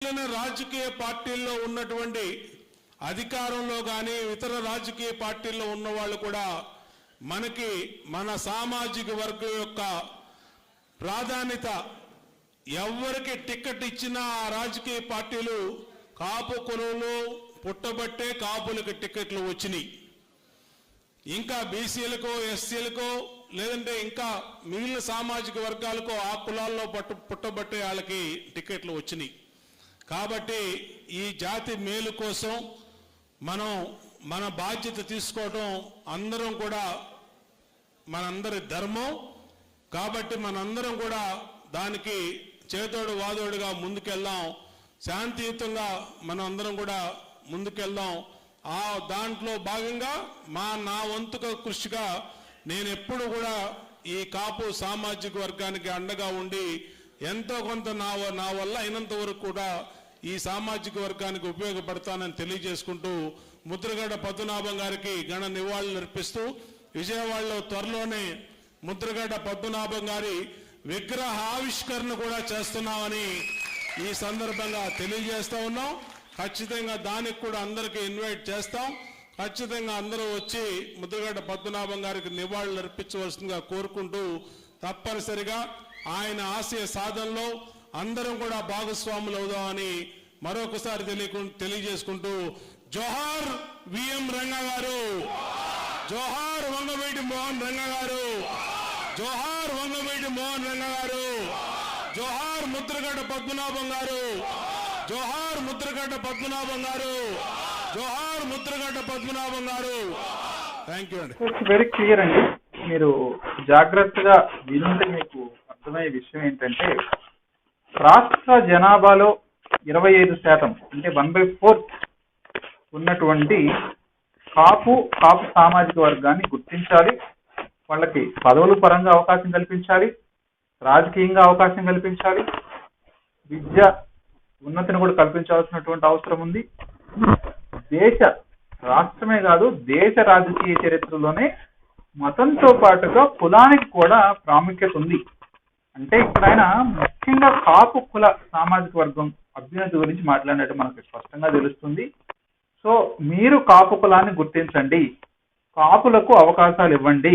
రాజకీయ పార్టీల్లో ఉన్నటువంటి అధికారంలో కానీ ఇతర రాజకీయ పార్టీల్లో ఉన్న వాళ్ళు కూడా మనకి మన సామాజిక వర్గం యొక్క ప్రాధాన్యత ఎవరికి టికెట్ ఇచ్చినా ఆ రాజకీయ పార్టీలు కాపు కులంలో పుట్టబట్టే కాపులకు టికెట్లు వచ్చినాయి. ఇంకా బీసీలకో ఎస్సీలకో లేదంటే ఇంకా మిగిలిన సామాజిక వర్గాలకో ఆ కులాల్లో పుట్టబట్టే వాళ్ళకి టికెట్లు వచ్చినాయి. కాబట్టి ఈ జాతి మేలు కోసం మనం మన బాధ్యత తీసుకోవడం అందరం కూడా మనందరి ధర్మం. కాబట్టి మనందరం కూడా దానికి చేతోడు వాదోడుగా ముందుకెళ్దాం, శాంతియుతంగా మనం అందరం కూడా ముందుకెళ్దాం. ఆ దాంట్లో భాగంగా నా వంతుగా కృషిగా నేను ఎప్పుడు కూడా ఈ కాపు సామాజిక వర్గానికి అండగా ఉండి ఎంతో కొంత నా వల్ల అయినంత వరకు కూడా ఈ సామాజిక వర్గానికి ఉపయోగపడతానని తెలియజేసుకుంటూ ముద్రగడ పద్మనాభం గారికి ఘన నివాళులు అర్పిస్తూ విజయవాడలో త్వరలోనే ముద్రగడ పద్మనాభం గారి విగ్రహ ఆవిష్కరణ కూడా చేస్తున్నామని ఈ సందర్భంగా తెలియజేస్తూ ఉన్నాం. ఖచ్చితంగా దానికి కూడా అందరికీ ఇన్వైట్ చేస్తాం. ఖచ్చితంగా అందరూ వచ్చి ముద్రగడ పద్మనాభం గారికి నివాళులు అర్పించవలసిందిగా కోరుకుంటూ తప్పనిసరిగా ఆయన ఆశయ సాధనలో అందరం కూడా భాగస్వాములు అవుదామని మరొకసారి తెలియజేసుకుంటూ జోహార్ విఎం రంగా గారు, జోహార్ వంగవీటి మోహన్ రంగా గారు, జోహార్ వంగవీటి మోహన్ రంగా గారు, జోహార్ ముద్రగడ పద్మనాభం గారు, జోహార్ ముద్రగడ పద్మనాభం గారు, జోహార్ ముద్రగడ పద్మనాభం గారు. థ్యాంక్ యూ అండి. వెరీ క్లియర్ అండి. మీరు జాగ్రత్తగా వినుంటే మీకు అర్థమయ్యే విషయం ఏంటంటే రాష్ట్ర జనాభాలో 25% అంటే 1/4 ఉన్నటువంటి కాపు సామాజిక వర్గాన్ని గుర్తించాలి. వాళ్ళకి పదవుల పరంగా అవకాశం కల్పించాలి, రాజకీయంగా అవకాశం కల్పించాలి, విద్య ఉన్నతిని కూడా కల్పించాల్సినటువంటి అవసరం ఉంది. రాష్ట్రమే కాదు దేశ రాజకీయ చరిత్రలోనే మతంతో పాటుగా కులానికి కూడా ప్రాముఖ్యత ఉంది. అంటే ఇక్కడ ఆయన ముఖ్యంగా కాపు కుల సామాజిక వర్గం అభ్యున్నతి గురించి మాట్లాడినట్టు మనకు స్పష్టంగా తెలుస్తుంది. సో మీరు కాపు కులాన్ని గుర్తించండి, కాపులకు అవకాశాలు ఇవ్వండి.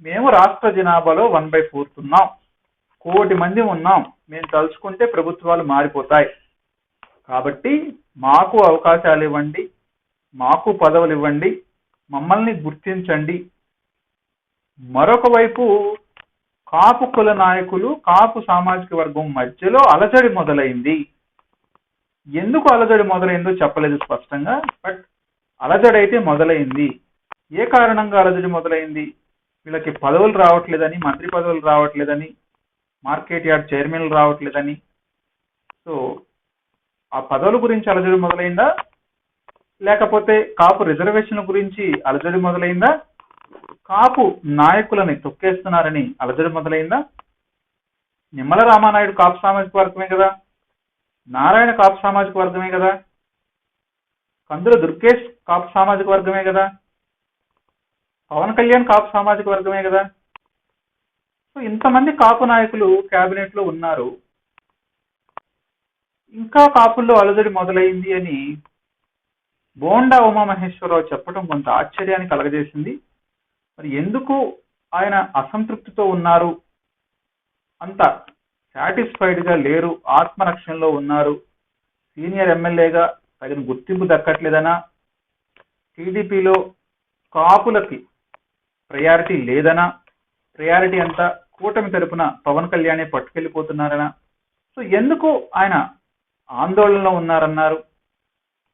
మేము రాష్ట్ర జనాభాలో 1/4 ఉన్నాం, 1 కోటి మంది ఉన్నాం. మేము తలుచుకుంటే ప్రభుత్వాలు మారిపోతాయి. కాబట్టి మాకు అవకాశాలు ఇవ్వండి, మాకు పదవులు ఇవ్వండి, మమ్మల్ని గుర్తించండి. మరొక వైపు కాపు కుల నాయకులు కాపు సామాజిక వర్గం మధ్యలో అలజడి మొదలైంది. ఎందుకు అలజడి మొదలైందో చెప్పలేదు స్పష్టంగా, బట్ అలజడి అయితే మొదలైంది. ఏ కారణంగా అలజడి మొదలైంది? వీళ్ళకి పదవులు రావట్లేదని, మంత్రి పదవులు రావట్లేదని, మార్కెట్ యార్డ్ చైర్మన్లు రావట్లేదని. సో ఆ పదవుల గురించి అలజడి మొదలైందా, లేకపోతే కాపు రిజర్వేషన్ల గురించి అలజడి మొదలైందా, కాపు నాయకులని తొక్కేస్తున్నారని అలజడి మొదలైందా? నిమ్మల రామానాయుడు కాపు సామాజిక వర్గమే కదా, నారాయణ కాపు సామాజిక వర్గమే కదా, కందుల దుర్గేష్ కాపు సామాజిక వర్గమే కదా, పవన్ కళ్యాణ్ కాపు సామాజిక వర్గమే కదా. సో ఇంతమంది కాపు నాయకులు కేబినెట్ లో ఉన్నారు. ఇంకా కాపుల్లో అలజడి మొదలైంది అని బోండా ఉమామహేశ్వరరావు చెప్పడం కొంత ఆశ్చర్యాన్ని కలగజేసింది. మరి ఎందుకు ఆయన అసంతృప్తితో ఉన్నారు, అంత సాటిస్ఫైడ్గా లేరు, ఆత్మరక్షణలో ఉన్నారు? సీనియర్ ఎమ్మెల్యేగా తగిన గుర్తింపు దక్కట్లేదనా, టీడీపీలో కాపులకి ప్రయారిటీ లేదనా, ప్రయారిటీ అంతా కూటమి తరపున పవన్ కళ్యాణే పట్టుకెళ్ళిపోతున్నారనా? సో ఎందుకు ఆయన ఆందోళనలో ఉన్నారన్నారు?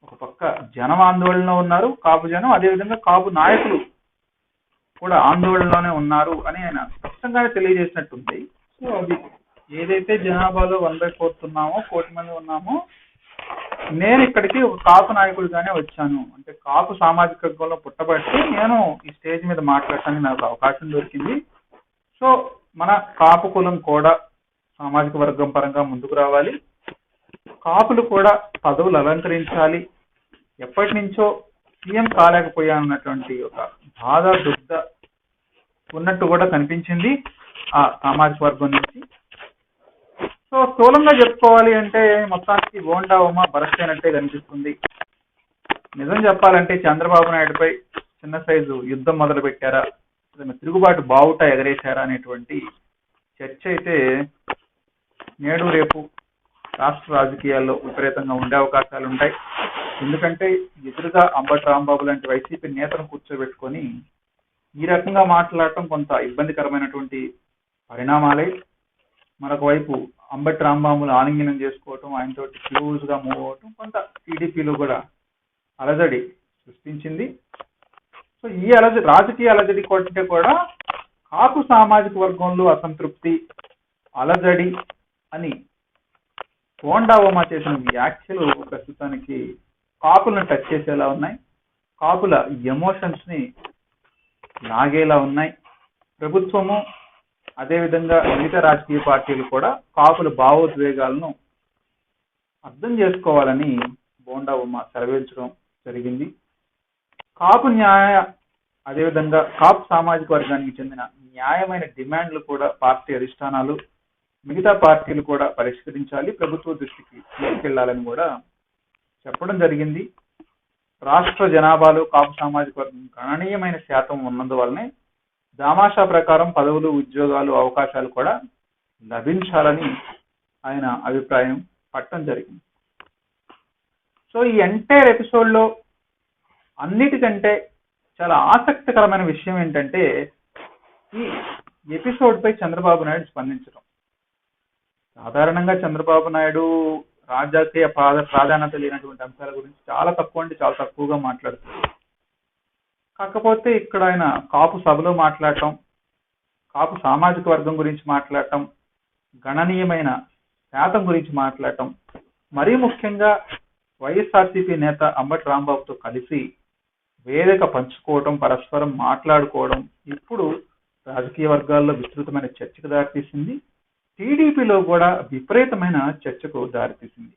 ఒక పక్క జనం ఆందోళనలో ఉన్నారు, కాపు జనం, అదేవిధంగా కాపు నాయకులు కూడా ఆందోళనలోనే ఉన్నారు అని ఆయన స్పష్టంగానే తెలియజేసినట్టుంది. సో అది ఏదైతే జనాభాలో 1/4 ఉన్నామో, 1 కోటి మంది ఉన్నామో, నేను ఇక్కడికి ఒక కాపు నాయకుడిగానే వచ్చాను. అంటే కాపు సామాజిక వర్గంలో పుట్టబట్టి నేను ఈ స్టేజ్ మీద మాట్లాడటానికి నాకు అవకాశం దొరికింది. సో మన కాపు కులం కూడా సామాజిక వర్గం పరంగా ముందుకు రావాలి, కాపులు కూడా పదవులు అలంకరించాలి. ఎప్పటి నుంచో సీఎం కాలేకపోయానన్నటువంటి ఒక బాధ దుగ్ధ ఉన్నట్టు కూడా కనిపించింది ఆ సామాజిక వర్గం నుంచి. సో స్థూలంగా చెప్పుకోవాలి అంటే మొత్తానికి బోండా ఉమ బరస్ట్ అయినట్టే కనిపిస్తుంది. నిజం చెప్పాలంటే చంద్రబాబు నాయుడుపై చిన్న సైజు యుద్ధం మొదలు పెట్టారా, తిరుగుబాటు బావుట ఎగరేశారా అనేటువంటి చర్చ అయితే నేడు రేపు రాష్ట్ర రాజకీయాల్లో విపరీతంగా ఉండే అవకాశాలు ఉంటాయి. ఎందుకంటే ఎదురుగా అంబటి రాంబాబు లాంటి వైసీపీ నేతను కూర్చోబెట్టుకొని ఈ రకంగా మాట్లాడటం కొంత ఇబ్బందికరమైనటువంటి పరిణామాలే. మరొక వైపు అంబటి రాంబాబును ఆలింగనం చేసుకోవటం, ఆయనతో క్లోజ్గా మూవ్ అవటం కొంత టీడీపీలో కూడా అలజడి సృష్టించింది. సో ఈ అలజడి, రాజకీయ అలజడి కొంటే కూడా కాపు సామాజిక వర్గంలో అసంతృప్తి, అలజడి అని బోండా ఉమ చేసిన వ్యాఖ్యలు ప్రస్తుతానికి కాపులను టచ్ చేసేలా ఉన్నాయి, కాపుల ఎమోషన్స్ ని లాగేలా ఉన్నాయి. ప్రభుత్వము అదేవిధంగా మిగతా రాజకీయ పార్టీలు కూడా కాపుల భావోద్వేగాలను అర్థం చేసుకోవాలని బోండా ఉమ సెలవించడం జరిగింది. కాపు న్యాయ అదేవిధంగా కాపు సామాజిక వర్గానికి చెందిన న్యాయమైన డిమాండ్లు కూడా పార్టీ అధిష్టానాలు మిగతా పార్టీలు కూడా పరిష్కరించాలి, ప్రభుత్వ దృష్టికి తీసుకెళ్లాలని కూడా చెప్పడం జరిగింది. రాష్ట్ర జనాభాలో కాపు సామాజిక వర్గం గణనీయమైన శాతం ఉన్నందువల్లనే దామాషా ప్రకారం పదవులు, ఉద్యోగాలు, అవకాశాలు కూడా లభించాలని ఆయన అభిప్రాయం పట్టడం జరిగింది. సో ఈ ఎంటైర్ ఎపిసోడ్లో అన్నిటికంటే చాలా ఆసక్తికరమైన విషయం ఏంటంటే ఈ ఎపిసోడ్పై చంద్రబాబు నాయుడు స్పందించడం. సాధారణంగా చంద్రబాబు నాయుడు రాజకీయ ప్రాధాన్యత లేనటువంటి అంశాల గురించి చాలా తక్కువగా మాట్లాడుతారు. కాకపోతే ఇక్కడ ఆయన కాపు సభలో మాట్లాడటం, కాపు సామాజిక వర్గం గురించి మాట్లాడటం, గణనీయమైన శాతం గురించి మాట్లాడటం, మరీ ముఖ్యంగా వైఎస్ఆర్సీపీ నేత అంబటి రాంబాబుతో కలిసి వేదిక పంచుకోవడం, పరస్పరం మాట్లాడుకోవడం ఇప్పుడు రాజకీయ వర్గాల్లో విస్తృతమైన చర్చకు దారితీసింది. టీడీపీలో కూడా విపరీతమైన చర్చకు దారితీసింది.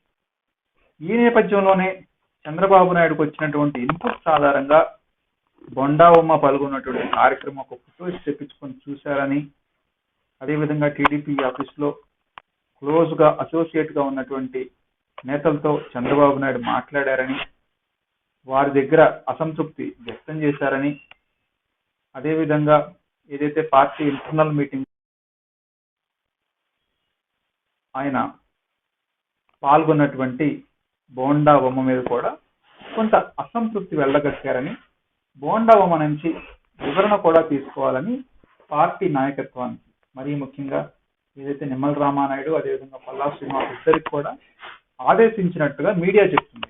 ఈ నేపథ్యంలోనే చంద్రబాబు నాయుడుకు వచ్చినటువంటి ఇన్పుట్స్ ఆధారంగా బోండా ఉమ పాల్గొన్నటువంటి కార్యక్రమం ఒక ఫోటోస్ తెప్పించుకొని చూశారని, అదేవిధంగా టీడీపీ ఆఫీస్లో క్లోజ్గా అసోసియేట్గా ఉన్నటువంటి నేతలతో చంద్రబాబు నాయుడు మాట్లాడారని, వారి దగ్గర అసంతృప్తి వ్యక్తం చేశారని, అదేవిధంగా ఏదైతే పార్టీ ఇంటర్నల్ మీటింగ్ ఆయన పాల్గొన్నటువంటి బోండా ఉమ మీద కూడా కొంత అసంతృప్తి వెళ్ళగక్కారని, బోండా ఉమ నుంచి వివరణ కూడా తీసుకోవాలని పార్టీ నాయకత్వానికి, మరీ ముఖ్యంగా ఏదైతే నిమ్మల రామానాయుడు అదేవిధంగా పల్లా శ్రీనివాస్ ఇద్దరికి కూడా ఆదేశించినట్టుగా మీడియా చెప్తుంది.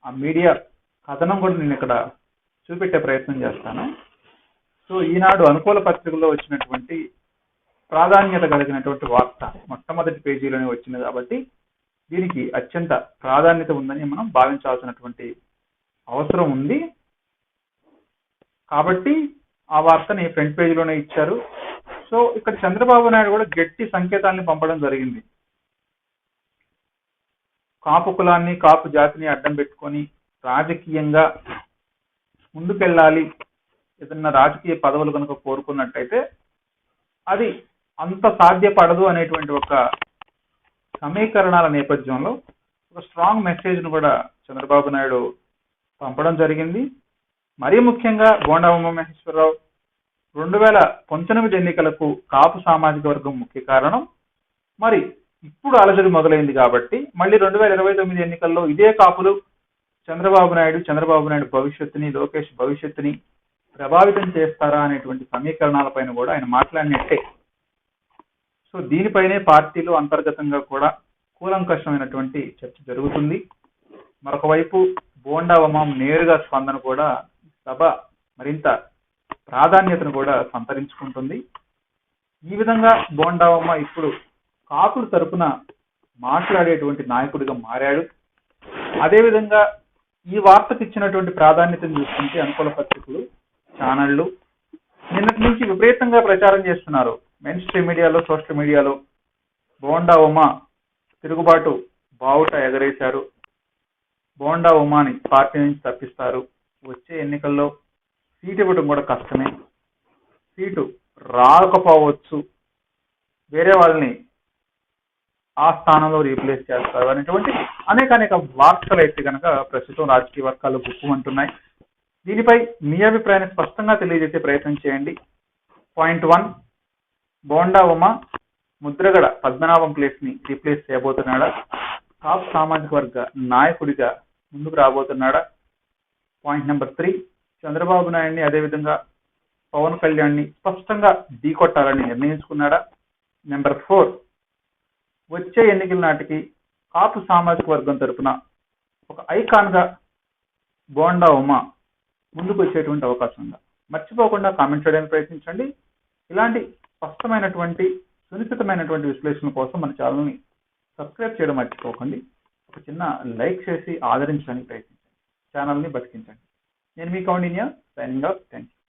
ఆ మీడియా కథనం కూడా నేను ఇక్కడ చూపెట్టే ప్రయత్నం చేస్తాను. సో ఈనాడు అనుకూల పత్రికలో వచ్చినటువంటి ప్రాధాన్యత కలిగినటువంటి వార్త మొట్టమొదటి పేజీలోనే వచ్చింది కాబట్టి దీనికి అత్యంత ప్రాధాన్యత ఉందని మనం భావించాల్సినటువంటి అవసరం ఉంది. కాబట్టి ఆ వార్తని ఫ్రంట్ పేజీలోనే ఇచ్చారు. సో ఇక్కడ చంద్రబాబు నాయుడు కూడా గట్టి సంకేతాన్ని పంపడం జరిగింది. కాపు కులాన్ని, కాపు జాతిని అడ్డం పెట్టుకొని రాజకీయంగా ముందుకెళ్ళాలి, ఏదన్నా రాజకీయ పదవులు కనుక కోరుకున్నట్టయితే అది అంత సాధ్యపడదు అనేటువంటి ఒక సమీకరణాల నేపథ్యంలో ఒక స్ట్రాంగ్ మెసేజ్ను కూడా చంద్రబాబు నాయుడు పంపడం జరిగింది. మరీ ముఖ్యంగా బోండా ఉమామహేశ్వరరావు 2019 ఎన్నికలకు కాపు సామాజిక వర్గం ముఖ్య కారణం, మరి ఇప్పుడు అలజడి మొదలైంది కాబట్టి మళ్ళీ 2029 ఎన్నికల్లో ఇదే కాపులు చంద్రబాబు నాయుడు భవిష్యత్తుని, లోకేష్ భవిష్యత్తుని ప్రభావితం చేస్తారా అనేటువంటి సమీకరణాలపైన కూడా ఆయన మాట్లాడినట్టే. సో దీనిపైనే పార్టీలో అంతర్గతంగా కూడా కూలంకషమైనటువంటి చర్చ జరుగుతుంది. మరొక వైపు బోండా ఉమ నేరుగా స్పందన కూడా సభ మరింత ప్రాధాన్యతను కూడా సంతరించుకుంటుంది. ఈ విధంగా బోండా ఉమ ఇప్పుడు కాపుల తరపున మాట్లాడేటువంటి నాయకుడిగా మారాడు. అదేవిధంగా ఈ వార్తకు ఇచ్చినటువంటి ప్రాధాన్యతను చూస్తుంటే అనుకూల పత్రికలు, ఛానళ్లు నిన్నటి నుంచి విపరీతంగా ప్రచారం చేస్తున్నారు. మెయిన్ స్ట్రీమ్ మీడియాలో, సోషల్ మీడియాలో బోండా ఉమ తిరుగుబాటు బావుట ఎగరేశారు, బోండా ఉమాని పార్టీ నుంచి తప్పిస్తారు, వచ్చే ఎన్నికల్లో సీటు ఇవ్వడం కూడా కష్టమే, సీటు రాకపోవచ్చు, వేరే వాళ్ళని ఆ స్థానంలో రీప్లేస్ చేస్తారు అనేటువంటి అనేక వార్తలు అయితే కనుక ప్రస్తుతం రాజకీయ వర్గాలు గుప్పుమంటున్నాయి. దీనిపై మీ అభిప్రాయాన్ని స్పష్టంగా తెలియజేసే ప్రయత్నం చేయండి. పాయింట్ 1, బోండా ఉమ ముద్రగడ పద్మనాభం ప్లేస్ ని రీప్లేస్ చేయబోతున్నాడా? కాపు సామాజిక వర్గ నాయకుడిగా ముందుకు రాబోతున్నాడా? పాయింట్ నెంబర్ 3, చంద్రబాబు నాయుడిని అదేవిధంగా పవన్ కళ్యాణ్ ని స్పష్టంగా ఢీకొట్టాలని నిర్ణయించుకున్నాడా? నెంబర్ 4, వచ్చే ఎన్నికల నాటికి కాపు సామాజిక వర్గం తరపున ఒక ఐకాన్ గా బోండా ఉమ ముందుకు వచ్చేటువంటి అవకాశం ఉందా? మర్చిపోకుండా కామెంట్ చేయడానికి ప్రయత్నించండి. ఇలాంటి స్పష్టమైనటువంటి సునిశ్చితమైనటువంటి విశ్లేషణ కోసం మన ఛానల్ని సబ్స్క్రైబ్ చేయడం మర్చిపోకండి. ఒక చిన్న లైక్ చేసి ఆదరించడానికి ప్రయత్నించండి, ఛానల్ని బతికించండి. నేను మీ Kaundinya, signing off. Thank you.